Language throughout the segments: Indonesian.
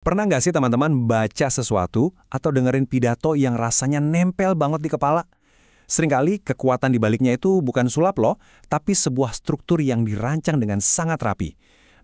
Pernah nggak sih teman-teman baca sesuatu atau dengerin pidato yang rasanya nempel banget di kepala? Seringkali kekuatan di baliknya itu bukan sulap loh, tapi sebuah struktur yang dirancang dengan sangat rapi.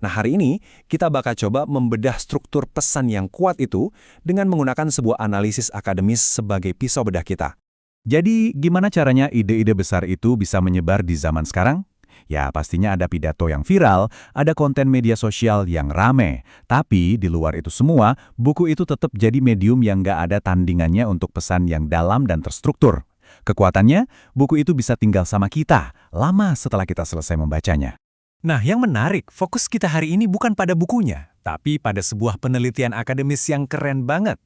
Nah hari ini kita bakal coba membedah struktur pesan yang kuat itu dengan menggunakan sebuah analisis akademis sebagai pisau bedah kita. Jadi, gimana caranya ide-ide besar itu bisa menyebar di zaman sekarang? Ya, pastinya ada pidato yang viral, ada konten media sosial yang rame. Tapi, di luar itu semua, buku itu tetap jadi medium yang nggak ada tandingannya untuk pesan yang dalam dan terstruktur. Kekuatannya, buku itu bisa tinggal sama kita, lama setelah kita selesai membacanya. Nah, yang menarik, fokus kita hari ini bukan pada bukunya, tapi pada sebuah penelitian akademis yang keren banget.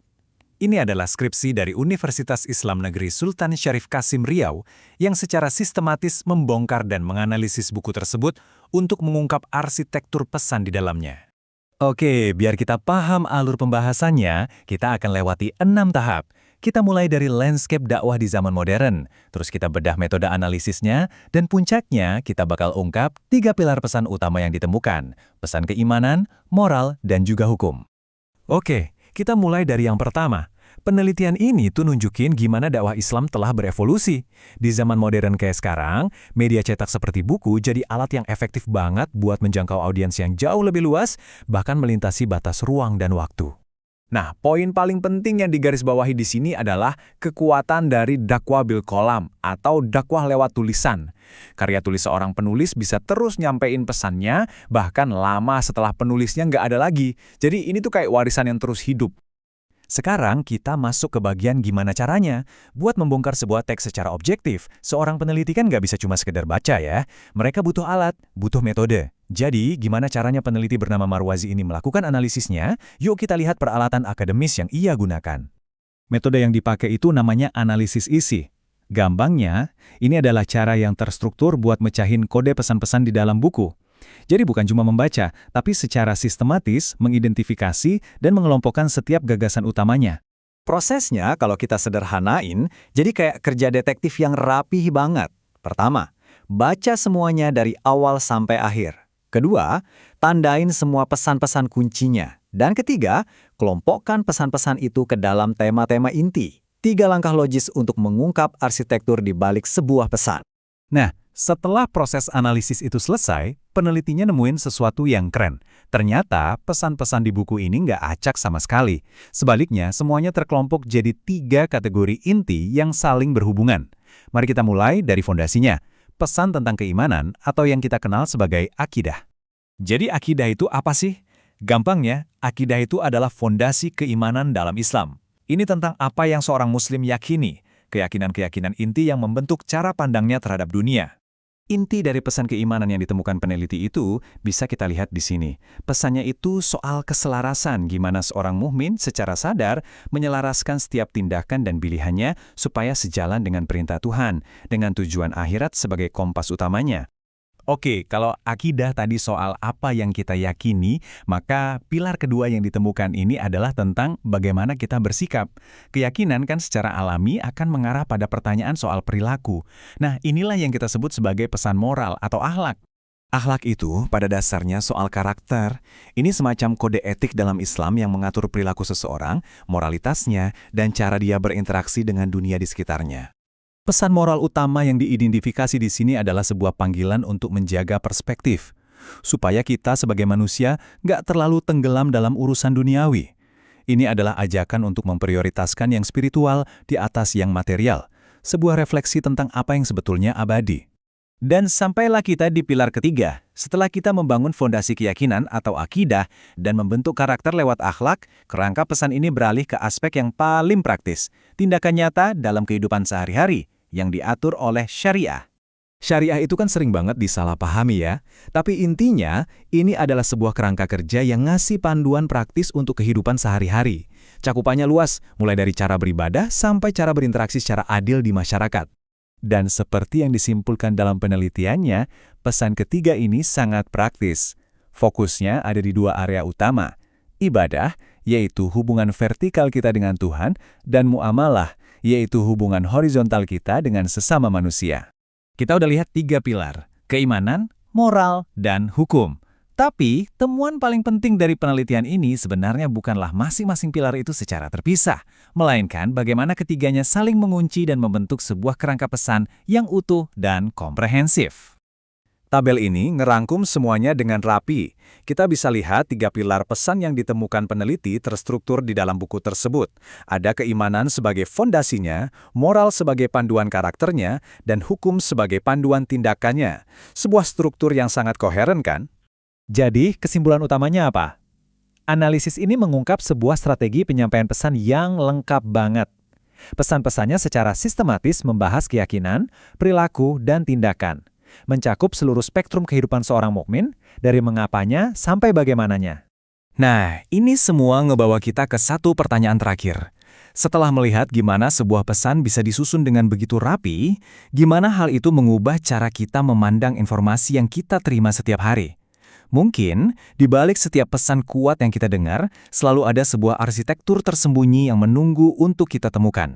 Ini adalah skripsi dari Universitas Islam Negeri Sultan Syarif Kasim Riau yang secara sistematis membongkar dan menganalisis buku tersebut untuk mengungkap arsitektur pesan di dalamnya. Oke, biar kita paham alur pembahasannya, kita akan lewati 6 tahap. Kita mulai dari landscape dakwah di zaman modern, terus kita bedah metode analisisnya, dan puncaknya kita bakal ungkap 3 pilar pesan utama yang ditemukan, pesan keimanan, moral, dan juga hukum. Oke, kita mulai dari yang pertama. Penelitian ini tuh nunjukin gimana dakwah Islam telah berevolusi. Di zaman modern kayak sekarang, media cetak seperti buku jadi alat yang efektif banget buat menjangkau audiens yang jauh lebih luas, bahkan melintasi batas ruang dan waktu. Nah, poin paling penting yang digarisbawahi di sini adalah kekuatan dari dakwah bil qalam atau dakwah lewat tulisan. Karya tulis seorang penulis bisa terus nyampein pesannya, bahkan lama setelah penulisnya nggak ada lagi. Jadi ini tuh kayak warisan yang terus hidup. Sekarang kita masuk ke bagian gimana caranya. Buat membongkar sebuah teks secara objektif, seorang peneliti kan nggak bisa cuma sekedar baca ya. Mereka butuh alat, butuh metode. Jadi, gimana caranya peneliti bernama Marwazi ini melakukan analisisnya? Yuk kita lihat peralatan akademis yang ia gunakan. Metode yang dipakai itu namanya analisis isi. Gampangnya, ini adalah cara yang terstruktur buat mecahin kode pesan-pesan di dalam buku. Jadi bukan cuma membaca, tapi secara sistematis mengidentifikasi dan mengelompokkan setiap gagasan utamanya. Prosesnya kalau kita sederhanain, jadi kayak kerja detektif yang rapih banget. Pertama, baca semuanya dari awal sampai akhir. Kedua, tandain semua pesan-pesan kuncinya. Dan ketiga, kelompokkan pesan-pesan itu ke dalam tema-tema inti. 3 langkah logis untuk mengungkap arsitektur di balik sebuah pesan. Nah, setelah proses analisis itu selesai, penelitinya nemuin sesuatu yang keren. Ternyata pesan-pesan di buku ini nggak acak sama sekali. Sebaliknya, semuanya terkelompok jadi 3 kategori inti yang saling berhubungan. Mari kita mulai dari fondasinya, pesan tentang keimanan atau yang kita kenal sebagai akidah. Jadi akidah itu apa sih? Gampangnya, akidah itu adalah fondasi keimanan dalam Islam. Ini tentang apa yang seorang muslim yakini, keyakinan-keyakinan inti yang membentuk cara pandangnya terhadap dunia. Inti dari pesan keimanan yang ditemukan peneliti itu bisa kita lihat di sini. Pesannya itu soal keselarasan gimana seorang mukmin secara sadar menyelaraskan setiap tindakan dan pilihannya supaya sejalan dengan perintah Tuhan, dengan tujuan akhirat sebagai kompas utamanya. Oke, kalau akidah tadi soal apa yang kita yakini, maka pilar kedua yang ditemukan ini adalah tentang bagaimana kita bersikap. Keyakinan kan secara alami akan mengarah pada pertanyaan soal perilaku. Nah, inilah yang kita sebut sebagai pesan moral atau akhlak. Akhlak itu pada dasarnya soal karakter. Ini semacam kode etik dalam Islam yang mengatur perilaku seseorang, moralitasnya, dan cara dia berinteraksi dengan dunia di sekitarnya. Pesan moral utama yang diidentifikasi di sini adalah sebuah panggilan untuk menjaga perspektif, supaya kita sebagai manusia nggak terlalu tenggelam dalam urusan duniawi. Ini adalah ajakan untuk memprioritaskan yang spiritual di atas yang material, sebuah refleksi tentang apa yang sebetulnya abadi. Dan sampailah kita di pilar ketiga. Setelah kita membangun fondasi keyakinan atau akidah dan membentuk karakter lewat akhlak, kerangka pesan ini beralih ke aspek yang paling praktis, tindakan nyata dalam kehidupan sehari-hari yang diatur oleh syariah. Syariah itu kan sering banget disalahpahami ya, tapi intinya ini adalah sebuah kerangka kerja yang ngasih panduan praktis untuk kehidupan sehari-hari. Cakupannya luas, mulai dari cara beribadah sampai cara berinteraksi secara adil di masyarakat. Dan seperti yang disimpulkan dalam penelitiannya, pesan ketiga ini sangat praktis. Fokusnya ada di 2 area utama, ibadah, yaitu hubungan vertikal kita dengan Tuhan, dan muamalah, yaitu hubungan horizontal kita dengan sesama manusia. Kita udah lihat 3 pilar, keimanan, moral, dan hukum. Tapi, temuan paling penting dari penelitian ini sebenarnya bukanlah masing-masing pilar itu secara terpisah, melainkan bagaimana ketiganya saling mengunci dan membentuk sebuah kerangka pesan yang utuh dan komprehensif. Tabel ini ngerangkum semuanya dengan rapi. Kita bisa lihat 3 pilar pesan yang ditemukan peneliti terstruktur di dalam buku tersebut. Ada keimanan sebagai fondasinya, moral sebagai panduan karakternya, dan hukum sebagai panduan tindakannya. Sebuah struktur yang sangat koheren, kan? Jadi, kesimpulan utamanya apa? Analisis ini mengungkap sebuah strategi penyampaian pesan yang lengkap banget. Pesan-pesannya secara sistematis membahas keyakinan, perilaku, dan tindakan. Mencakup seluruh spektrum kehidupan seorang mukmin, dari mengapanya sampai bagaimananya. Nah, ini semua ngebawa kita ke satu pertanyaan terakhir. Setelah melihat gimana sebuah pesan bisa disusun dengan begitu rapi, gimana hal itu mengubah cara kita memandang informasi yang kita terima setiap hari? Mungkin, di balik setiap pesan kuat yang kita dengar, selalu ada sebuah arsitektur tersembunyi yang menunggu untuk kita temukan.